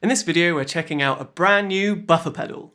In this video, we're checking out a brand new buffer pedal.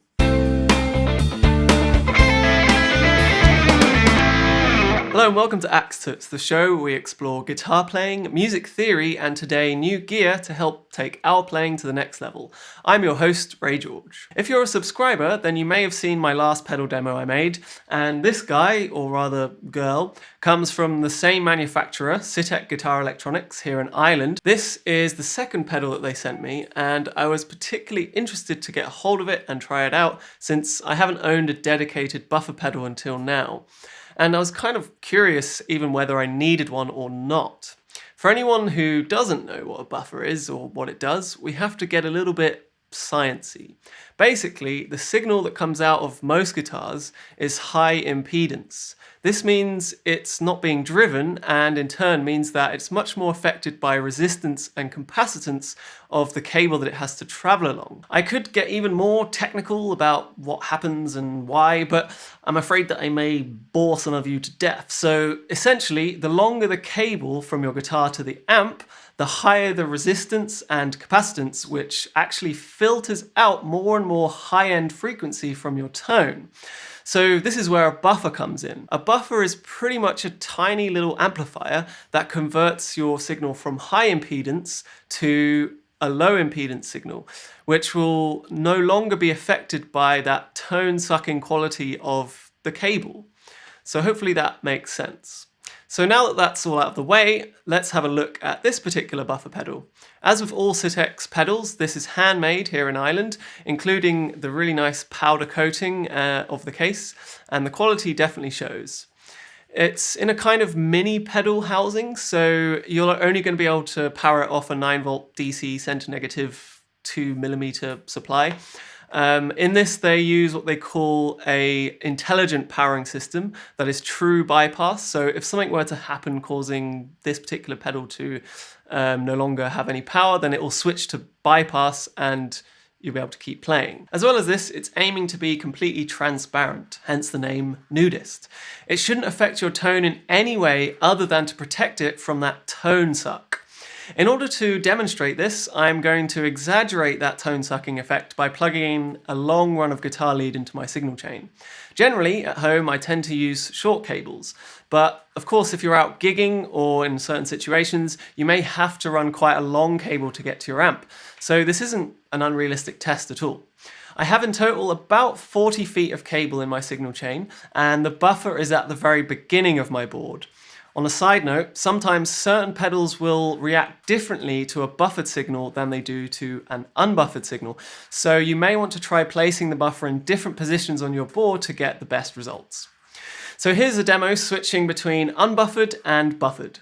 Hello and welcome to Axe Toots, the show where we explore guitar playing, music theory, and today new gear to help take our playing to the next level. I'm your host, Ray George. If you're a subscriber, then you may have seen my last pedal demo I made, and this guy, or rather girl, comes from the same manufacturer, Sitek Guitar Electronics, here in Ireland. This is the second pedal that they sent me, and I was particularly interested to get a hold of it and try it out, since I haven't owned a dedicated buffer pedal until now. And I was kind of curious even whether I needed one or not. For anyone who doesn't know what a buffer is or what it does, we have to get a little bit sciencey. Basically, the signal that comes out of most guitars is high impedance. This means it's not being driven, and in turn means that it's much more affected by resistance and capacitance of the cable that it has to travel along. I could get even more technical about what happens and why, but I'm afraid that I may bore some of you to death. So essentially, the longer the cable from your guitar to the amp, the higher the resistance and capacitance, which actually filters out more and more high-end frequency from your tone. So this is where a buffer comes in. A buffer is pretty much a tiny little amplifier that converts your signal from high impedance to a low impedance signal, which will no longer be affected by that tone-sucking quality of the cable. So hopefully that makes sense. So now that that's all out of the way, let's have a look at this particular buffer pedal. As with all Sitek's pedals, this is handmade here in Ireland, including the really nice powder coating of the case, and the quality definitely shows. It's in a kind of mini pedal housing, so you're only going to be able to power it off a 9-volt DC center negative 2mm supply. In this, they use what they call a intelligent powering system that is true bypass. So if something were to happen causing this particular pedal to no longer have any power, then it will switch to bypass and you'll be able to keep playing. As well as this, it's aiming to be completely transparent, hence the name Nudist. It shouldn't affect your tone in any way other than to protect it from that tone suck. In order to demonstrate this, I'm going to exaggerate that tone-sucking effect by plugging in a long run of guitar lead into my signal chain. Generally, at home, I tend to use short cables, but of course, if you're out gigging or in certain situations, you may have to run quite a long cable to get to your amp. So this isn't an unrealistic test at all. I have in total about 40 feet of cable in my signal chain, and the buffer is at the very beginning of my board. On a side note, sometimes certain pedals will react differently to a buffered signal than they do to an unbuffered signal, so you may want to try placing the buffer in different positions on your board to get the best results. So here's a demo switching between unbuffered and buffered.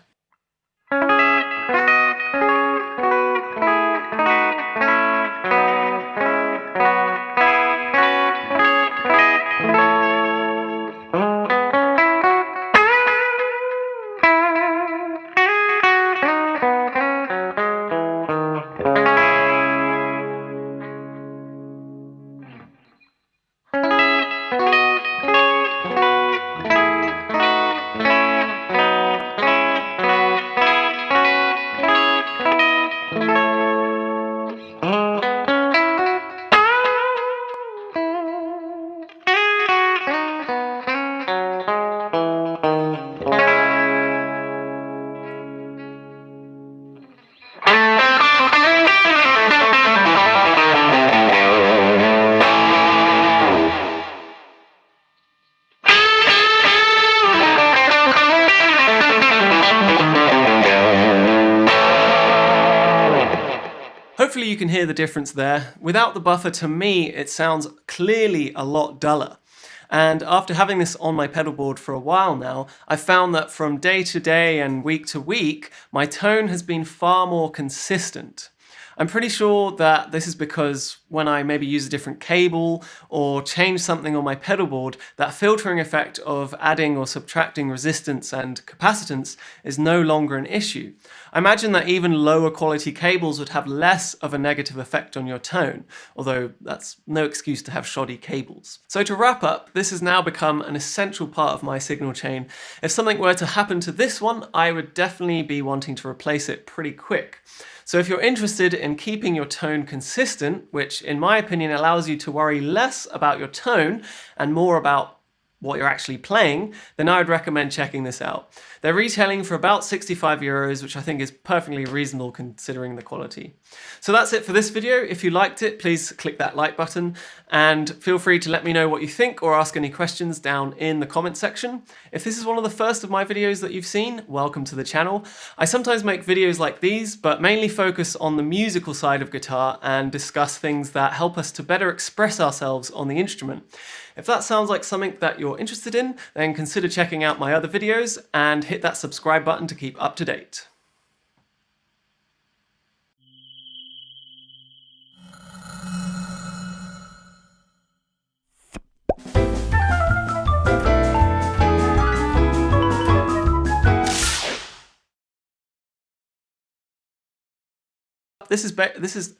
Hopefully you can hear the difference there. Without the buffer, to me, it sounds clearly a lot duller. And after having this on my pedal board for a while now, I've found that from day to day and week to week, my tone has been far more consistent. I'm pretty sure that this is because, when I maybe use a different cable or change something on my pedal board, that filtering effect of adding or subtracting resistance and capacitance is no longer an issue. I imagine that even lower quality cables would have less of a negative effect on your tone, although that's no excuse to have shoddy cables. So to wrap up, this has now become an essential part of my signal chain. If something were to happen to this one, I would definitely be wanting to replace it pretty quick. So if you're interested in keeping your tone consistent, which in my opinion allows you to worry less about your tone and more about what you're actually playing, then I would recommend checking this out. They're retailing for about €65, which I think is perfectly reasonable considering the quality. So that's it for this video. If you liked it, please click that like button and feel free to let me know what you think or ask any questions down in the comment section. If this is one of the first of my videos that you've seen, welcome to the channel. I sometimes make videos like these, but mainly focus on the musical side of guitar and discuss things that help us to better express ourselves on the instrument. If that sounds like something that you're interested in, then consider checking out my other videos and hit that subscribe button to keep up to date. This is